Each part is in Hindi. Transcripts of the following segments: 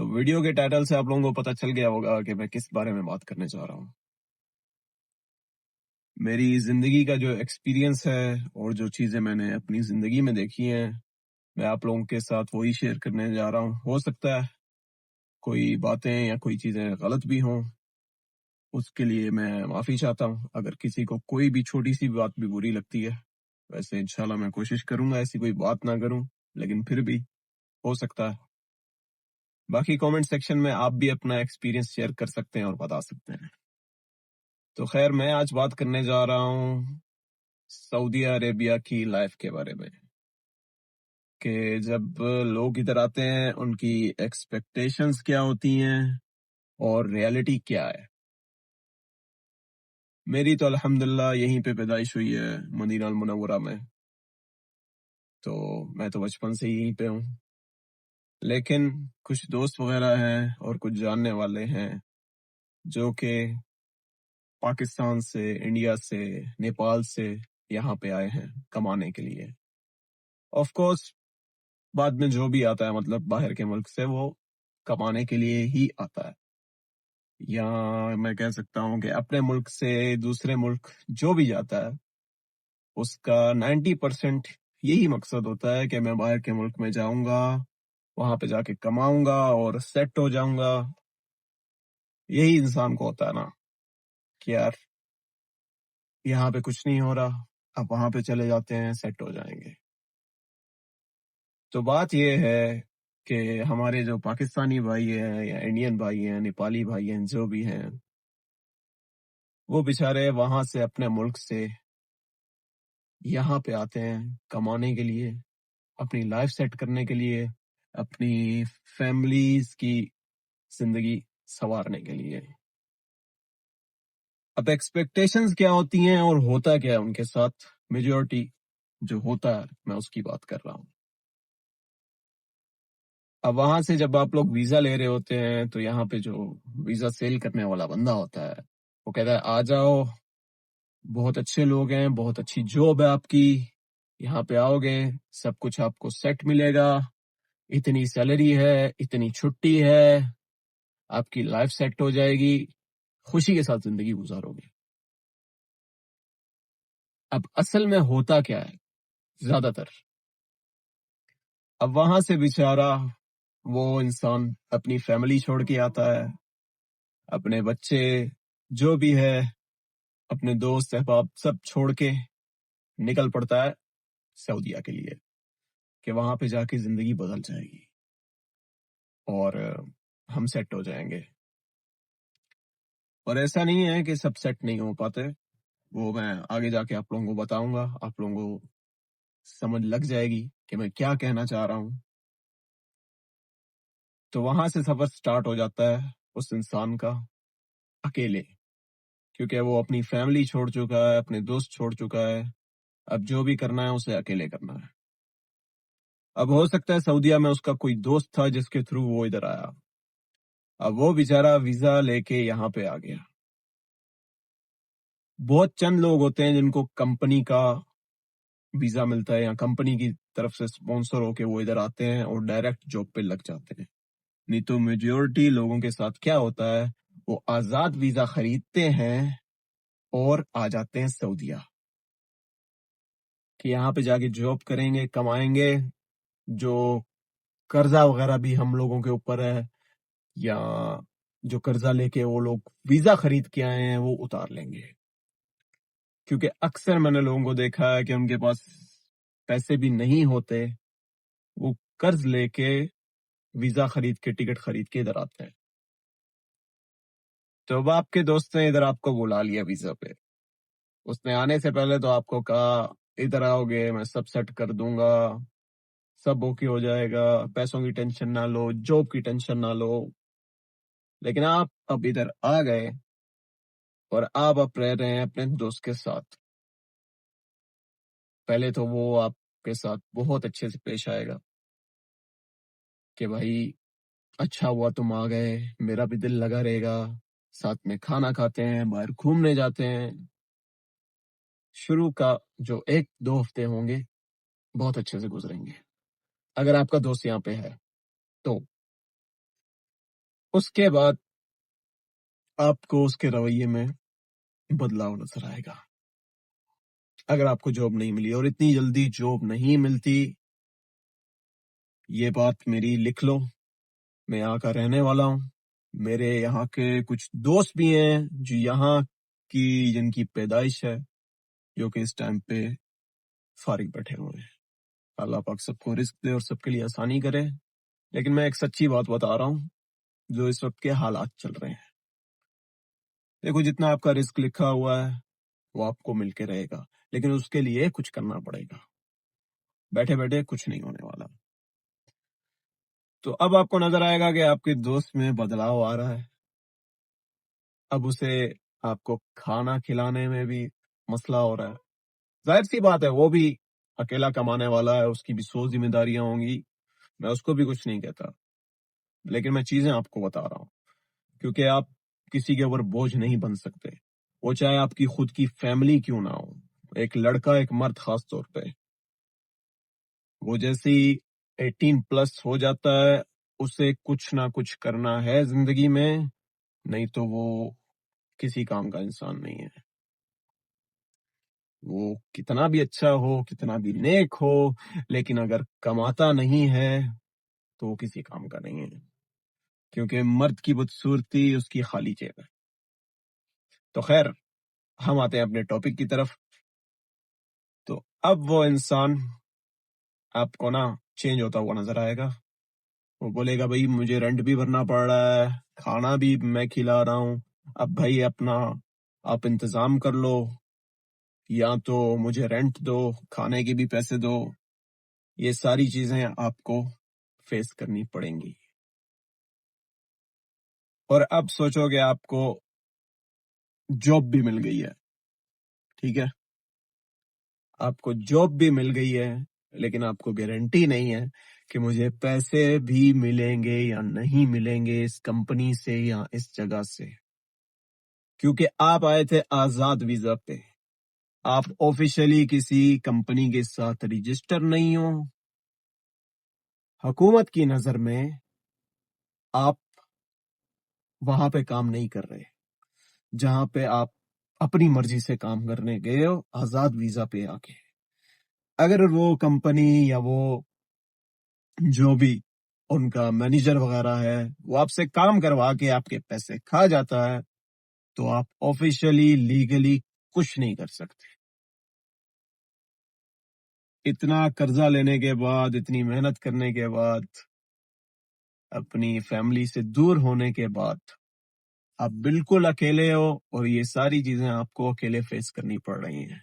वीडियो के टाइटल से आप लोगों को पता चल गया होगा कि मैं किस बारे में बात करने जा रहा हूँ। मेरी ज़िंदगी का जो एक्सपीरियंस है और जो चीज़ें मैंने अपनी ज़िंदगी में देखी हैं, मैं आप लोगों के साथ वही शेयर करने जा रहा हूँ। हो सकता है कोई बातें या कोई चीज़ें गलत भी हों, उसके लिए मैं माफ़ी चाहता हूँ। अगर किसी को कोई भी छोटी-सी बात भी बुरी लगती है, वैसे इंशाल्लाह मैं कोशिश करूँगा ऐसी कोई बात ना करूँ, लेकिन फिर भी हो सकता है। बाकी कमेंट सेक्शन में आप भी अपना एक्सपीरियंस शेयर कर सकते हैं और बता सकते हैं। तो खैर मैं आज बात करने जा रहा हूँ सऊदी अरेबिया की लाइफ के बारे में कि जब लोग इधर आते हैं उनकी एक्सपेक्टेशंस क्या होती हैं और रियलिटी क्या है। मेरी तो अल्हम्दुलिल्लाह यहीं पे पैदाइश हुई है मदीना अल मुनव्वरा में, तो मैं तो बचपन से ही यहीं पे हूँ। लेकिन कुछ दोस्त वगैरह हैं और कुछ जानने वाले हैं जो कि पाकिस्तान से, इंडिया से, नेपाल से यहाँ पे आए हैं कमाने के लिए। ऑफ कोर्स बाद में जो भी आता है मतलब बाहर के मुल्क से वो कमाने के लिए ही आता है, या मैं कह सकता हूँ कि अपने मुल्क से दूसरे मुल्क जो भी जाता है उसका 90% यही मकसद होता है कि मैं बाहर के मुल्क में जाऊंगा, वहां पे जाके कमाऊंगा और सेट हो जाऊंगा। यही इंसान को होता है ना कि यार यहाँ पे कुछ नहीं हो रहा, अब वहां पे चले जाते हैं, सेट हो जाएंगे। तो बात यह है कि हमारे जो पाकिस्तानी भाई हैं या इंडियन भाई हैं, नेपाली भाई हैं, जो भी हैं, वो बेचारे वहां से अपने मुल्क से यहाँ पे आते हैं कमाने के लिए, अपनी लाइफ सेट करने के लिए, अपनी फैमिलीज की जिंदगी संवारने के लिए। अब एक्सपेक्टेशंस क्या होती हैं और होता क्या है उनके साथ, मेजॉरिटी जो होता है मैं उसकी बात कर रहा हूँ। अब वहां से जब आप लोग वीजा ले रहे होते हैं तो यहाँ पे जो वीजा सेल करने वाला बंदा होता है वो कहता है आ जाओ, बहुत अच्छे लोग हैं, बहुत अच्छी जॉब है आपकी, यहाँ पे आओगे सब कुछ आपको सेट मिलेगा, इतनी सैलरी है, इतनी छुट्टी है, आपकी लाइफ सेट हो जाएगी, खुशी के साथ जिंदगी गुजारोगे। अब असल में होता क्या है ज्यादातर, अब वहां से बेचारा वो इंसान अपनी फैमिली छोड़ के आता है, अपने बच्चे जो भी है, अपने दोस्त अहबाब सब छोड़ के निकल पड़ता है सऊदीया के लिए कि वहां पे जाके जिंदगी बदल जाएगी और हम सेट हो जाएंगे। और ऐसा नहीं है कि सब सेट नहीं हो पाते, वो मैं आगे जाके आप लोगों को बताऊंगा, आप लोगों को समझ लग जाएगी कि मैं क्या कहना चाह रहा हूं। तो वहां से सफर स्टार्ट हो जाता है उस इंसान का अकेले, क्योंकि वो अपनी फैमिली छोड़ चुका है, अपने दोस्त छोड़ चुका है, अब जो भी करना है उसे अकेले करना है। अब हो सकता है सऊदीया में उसका कोई दोस्त था जिसके थ्रू वो इधर आया, अब वो बेचारा वीजा लेके यहाँ पे आ गया। बहुत चंद लोग होते हैं जिनको कंपनी का वीजा मिलता है या कंपनी की तरफ से स्पॉन्सर होके वो इधर आते हैं और डायरेक्ट जॉब पे लग जाते हैं। नहीं तो मेजोरिटी लोगों के साथ क्या होता है, वो आजाद वीजा खरीदते हैं और आ जाते हैं सऊदीया कि यहाँ पे जाके जॉब करेंगे, कमाएंगे, जो कर्जा वगैरह भी हम लोगों के ऊपर है या जो कर्जा लेके वो लोग वीजा खरीद के आए हैं वो उतार लेंगे। क्योंकि अक्सर मैंने लोगों को देखा है कि उनके पास पैसे भी नहीं होते, वो कर्ज लेके वीजा खरीद के, टिकट खरीद के इधर आते हैं। तो अब आपके दोस्त ने इधर आपको बुला लिया वीजा पे, उसने आने से पहले तो आपको कहा इधर आओगे मैं सब सेट कर दूंगा, सब ओके हो जाएगा, पैसों की टेंशन ना लो, जॉब की टेंशन ना लो। लेकिन आप अब इधर आ गए और आप रह रहे हैं अपने दोस्त के साथ। पहले तो वो आपके साथ बहुत अच्छे से पेश आएगा कि भाई अच्छा हुआ तुम आ गए, मेरा भी दिल लगा रहेगा, साथ में खाना खाते हैं, बाहर घूमने जाते हैं। शुरू का जो 1-2 हफ्ते होंगे बहुत अच्छे से गुजरेंगे अगर आपका दोस्त यहाँ पे है तो। उसके बाद आपको उसके रवैये में बदलाव नजर आएगा। अगर आपको जॉब नहीं मिली और इतनी जल्दी जॉब नहीं मिलती, ये बात मेरी लिख लो। मैं यहाँ का रहने वाला हूँ। मेरे यहाँ के कुछ दोस्त भी हैं जो यहाँ की जिनकी पैदाइश है, जो कि इस टाइम पे फारिग बैठे हुए हैं। अल्लाह पाक सबको रिस्क दे और सबके लिए आसानी करे। लेकिन मैं एक सच्ची बात बता रहा हूँ, जो इस वक्त के हालात चल रहे हैं। देखो, जितना आपका रिस्क लिखा हुआ है वो आपको मिलके रहेगा, लेकिन उसके लिए कुछ करना पड़ेगा। बैठे बैठे कुछ नहीं होने वाला। तो अब आपको नजर आएगा कि आपके दोस्त में बदलाव आ रहा है। अब उसे आपको खाना खिलाने में भी मसला हो रहा है। जाहिर सी बात है, वो भी अकेला कमाने वाला है, उसकी भी 100 जिम्मेदारियां होंगी। मैं उसको भी कुछ नहीं कहता, लेकिन मैं चीजें आपको बता रहा हूँ, क्योंकि आप किसी के ऊपर बोझ नहीं बन सकते, वो चाहे आपकी खुद की फैमिली क्यों ना हो। एक लड़का, एक मर्द खास तौर पे, वो जैसे ही 18 प्लस हो जाता है, उसे कुछ ना कुछ करना है जिंदगी में, नहीं तो वो किसी काम का इंसान नहीं है। वो कितना भी अच्छा हो, कितना भी नेक हो, लेकिन अगर कमाता नहीं है तो वो किसी काम का नहीं है, क्योंकि मर्द की बदसूरती उसकी खाली जेब है। तो खैर, हम आते हैं अपने टॉपिक की तरफ। तो अब वो इंसान आपको ना चेंज होता हुआ नजर आएगा। वो बोलेगा, भाई मुझे रेंट भी भरना पड़ रहा है, खाना भी मैं खिला रहा हूँ, अब भाई अपना आप इंतजाम कर लो, या तो मुझे रेंट दो, खाने के भी पैसे दो। ये सारी चीजें आपको फेस करनी पड़ेंगी। और अब सोचोगे आपको जॉब भी मिल गई है, ठीक है, आपको जॉब भी मिल गई है, लेकिन आपको गारंटी नहीं है कि मुझे पैसे भी मिलेंगे या नहीं मिलेंगे इस कंपनी से या इस जगह से, क्योंकि आप आए थे आजाद वीजा पे। आप ऑफिशियली किसी कंपनी के साथ रजिस्टर नहीं हो। हुकूमत की नजर में आप वहां पे काम नहीं कर रहे, जहां पे आप अपनी मर्जी से काम करने गए हो आजाद वीजा पे आके। अगर वो कंपनी या वो जो भी उनका मैनेजर वगैरह है, वो आपसे काम करवा के आपके पैसे खा जाता है, तो आप ऑफिशियली लीगली कुछ नहीं कर सकते। इतना कर्जा लेने के बाद, इतनी मेहनत करने के बाद, अपनी फैमिली से दूर होने के बाद, आप बिल्कुल अकेले हो और ये सारी चीजें आपको अकेले फेस करनी पड़ रही हैं।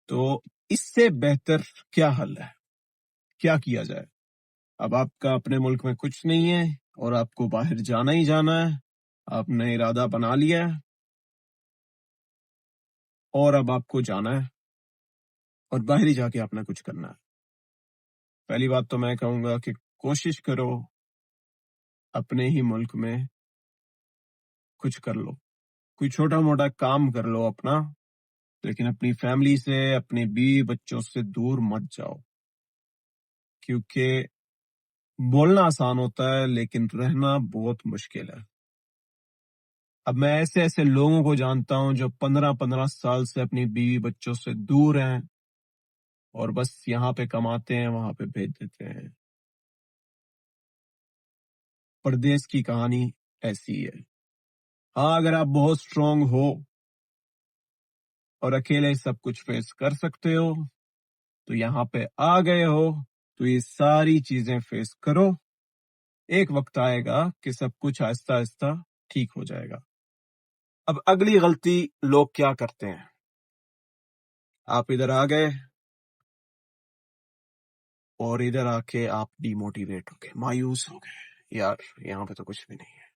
तो इससे बेहतर क्या हल है, क्या किया जाए? अब आपका अपने मुल्क में कुछ नहीं है और आपको बाहर जाना ही जाना है। आपने इरादा बना लिया है और अब आपको जाना है और बाहर ही जाके आपने कुछ करना है। पहली बात तो मैं कहूंगा कि कोशिश करो अपने ही मुल्क में कुछ कर लो, कोई छोटा मोटा काम कर लो अपना, लेकिन अपनी फैमिली से, अपने बीवी बच्चों से दूर मत जाओ, क्योंकि बोलना आसान होता है लेकिन रहना बहुत मुश्किल है। अब मैं ऐसे ऐसे लोगों को जानता हूं जो 15-15 साल से अपनी बीवी बच्चों से दूर हैं और बस यहाँ पे कमाते हैं, वहां पे भेज देते हैं। परदेश की कहानी ऐसी है। हाँ, अगर आप बहुत स्ट्रांग हो और अकेले सब कुछ फेस कर सकते हो, तो यहाँ पे आ गए हो, तो ये सारी चीजें फेस करो। एक वक्त आएगा कि सब कुछ आहिस्ता आहिस्ता ठीक हो जाएगा। अब अगली गलती लोग क्या करते हैं, आप इधर आ गए और इधर आके आप डिमोटिवेट हो गए, मायूस हो गए, यार यहाँ पे तो कुछ भी नहीं है,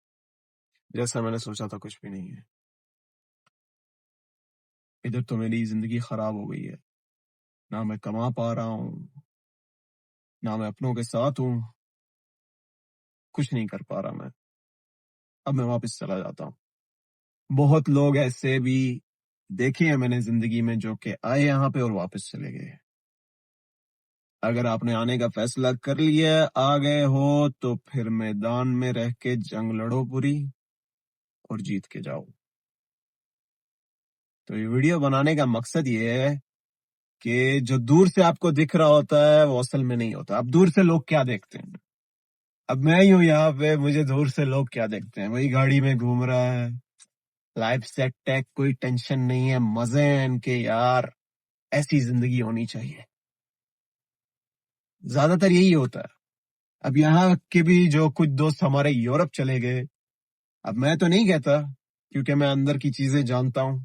जैसा मैंने सोचा था कुछ भी नहीं है, इधर तो मेरी जिंदगी खराब हो गई है, ना मैं कमा पा रहा हूँ, ना मैं अपनों के साथ हूँ, कुछ नहीं कर पा रहा मैं, अब मैं वापस चला जाता हूँ। बहुत लोग ऐसे भी देखे हैं मैंने जिंदगी में, जो कि आए यहाँ पे और वापस चले गए। अगर आपने आने का फैसला कर लिया, आ गए हो, तो फिर मैदान में रह के जंग लड़ो पूरी और जीत के जाओ। तो ये वीडियो बनाने का मकसद ये है कि जो दूर से आपको दिख रहा होता है वो असल में नहीं होता। अब दूर से लोग क्या देखते हैं? अब मैं ही हूं यहाँ पे, मुझे दूर से लोग क्या देखते हैं? वही गाड़ी में घूम रहा है, लाइफ सेट है, कोई टेंशन नहीं है, मजे हैं इनके यार, ऐसी जिंदगी होनी चाहिए। ज्यादातर यही होता है। अब यहाँ के भी जो कुछ दोस्त हमारे यूरोप चले गए, अब मैं तो नहीं कहता क्योंकि मैं अंदर की चीजें जानता हूँ,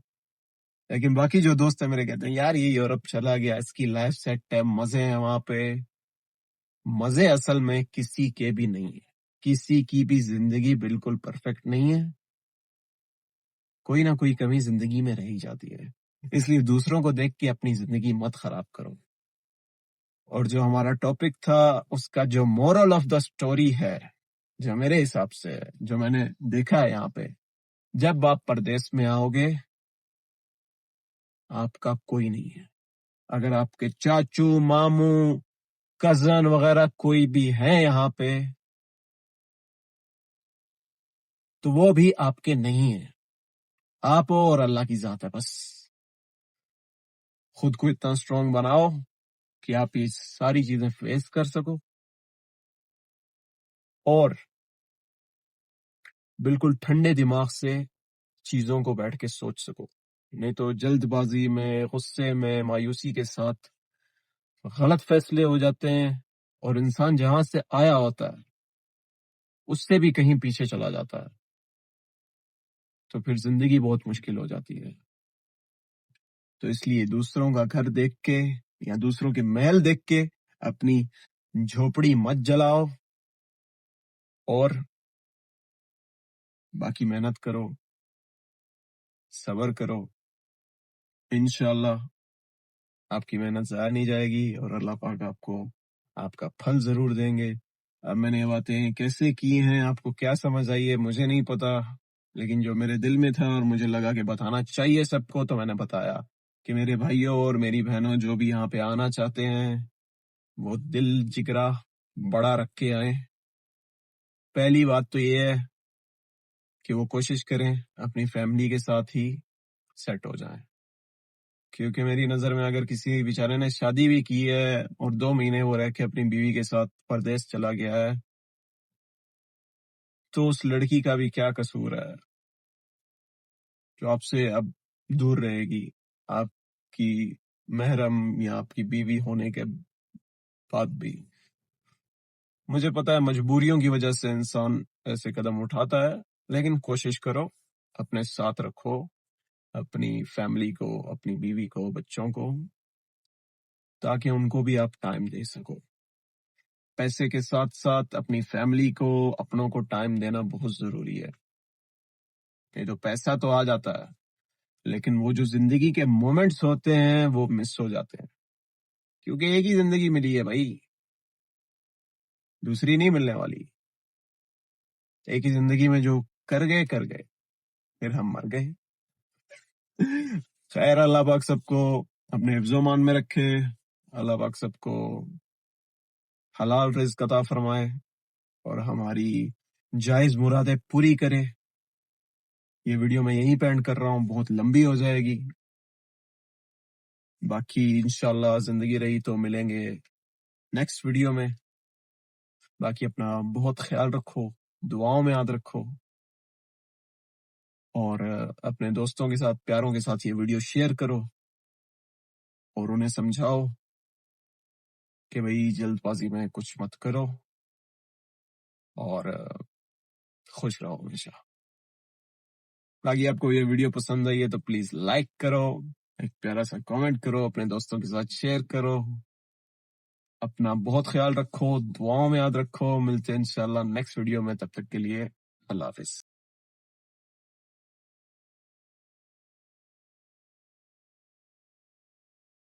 लेकिन बाकी जो दोस्त है मेरे कहते हैं यार ये यूरोप चला गया, इसकी लाइफ सेट है, मजे हैं वहां पे। मजे असल में किसी के भी नहीं है, किसी की भी जिंदगी बिल्कुल परफेक्ट नहीं है, कोई ना कोई कमी जिंदगी में रह ही जाती है। इसलिए दूसरों को देख के अपनी जिंदगी मत खराब करो। और जो हमारा टॉपिक था उसका जो मोरल ऑफ द स्टोरी है, जो मेरे हिसाब से है, जो मैंने देखा है यहाँ पे, जब आप परदेश में आओगे आपका कोई नहीं है। अगर आपके चाचू, मामू, कजन वगैरह कोई भी है यहाँ पे, तो वो भी आपके नहीं है। आप हो और अल्लाह की जात है बस। खुद को इतना स्ट्रांग बनाओ कि आप ये सारी चीजें फेस कर सको और बिल्कुल ठंडे दिमाग से चीजों को बैठ के सोच सको। नहीं तो जल्दबाजी में, गुस्से में, मायूसी के साथ गलत फैसले हो जाते हैं और इंसान जहां से आया होता है उससे भी कहीं पीछे चला जाता है, तो फिर जिंदगी बहुत मुश्किल हो जाती है। तो इसलिए दूसरों का घर देख के या दूसरों के महल देख के अपनी झोपड़ी मत जलाओ और बाकी मेहनत करो, सब्र करो। इंशाल्लाह आपकी मेहनत ज़ाया नहीं जाएगी और अल्लाह पाक आपको आपका फल जरूर देंगे। अब मैंने ये बातें कैसे की हैं, आपको क्या समझ आई है, मुझे नहीं पता, लेकिन जो मेरे दिल में था और मुझे लगा कि बताना चाहिए सबको, तो मैंने बताया कि मेरे भाइयों और मेरी बहनों जो भी यहाँ पे आना चाहते हैं वो दिल जिगरा बड़ा रख के आए। पहली बात तो ये है कि वो कोशिश करें अपनी फैमिली के साथ ही सेट हो जाएं, क्योंकि मेरी नजर में अगर किसी बेचारे ने शादी भी की है और 2 महीने वो रह के अपनी बीवी के साथ परदेश चला गया है, तो उस लड़की का भी क्या कसूर है जो आपसे अब दूर रहेगी, आपकी महरम या आपकी बीवी होने के बाद भी। मुझे पता है मजबूरियों की वजह से इंसान ऐसे कदम उठाता है, लेकिन कोशिश करो, अपने साथ रखो अपनी फैमिली को, अपनी बीवी को, बच्चों को, ताकि उनको भी आप टाइम दे सको। पैसे के साथ साथ अपनी फैमिली को, अपनों को टाइम देना बहुत जरूरी है। नहीं तो पैसा तो आ जाता है, लेकिन वो जो जिंदगी के मोमेंट्स होते हैं वो मिस हो जाते हैं, क्योंकि एक ही जिंदगी मिली है भाई, दूसरी नहीं मिलने वाली। एक ही जिंदगी में जो कर गए कर गए, फिर हम मर गए। खैर, अल्लाह पाक सबको अपने हिफ्ज़ो-मान में रखे, अल्लाह पाक सबको हलाल रिज़्क अता फरमाए और हमारी जायज मुरादें पूरी करे। ये वीडियो मैं यहीं पे एंड कर रहा हूँ, बहुत लंबी हो जाएगी। बाकी इंशाल्लाह जिंदगी रही तो मिलेंगे नेक्स्ट वीडियो में। बाकी अपना बहुत ख्याल रखो, दुआओं में याद रखो और अपने दोस्तों के साथ, प्यारों के साथ ये वीडियो शेयर करो और उन्हें समझाओ कि भाई जल्दबाजी में कुछ मत करो और खुश रहो हमेशा। बाकी आपको ये वीडियो पसंद आई है तो प्लीज लाइक करो, एक प्यारा सा कमेंट करो, अपने दोस्तों के साथ शेयर करो। अपना बहुत ख्याल रखो, दुआओं में याद रखो। मिलते हैं इंशाल्लाह नेक्स्ट वीडियो में, तब तक के लिए अल्लाह हाफिज।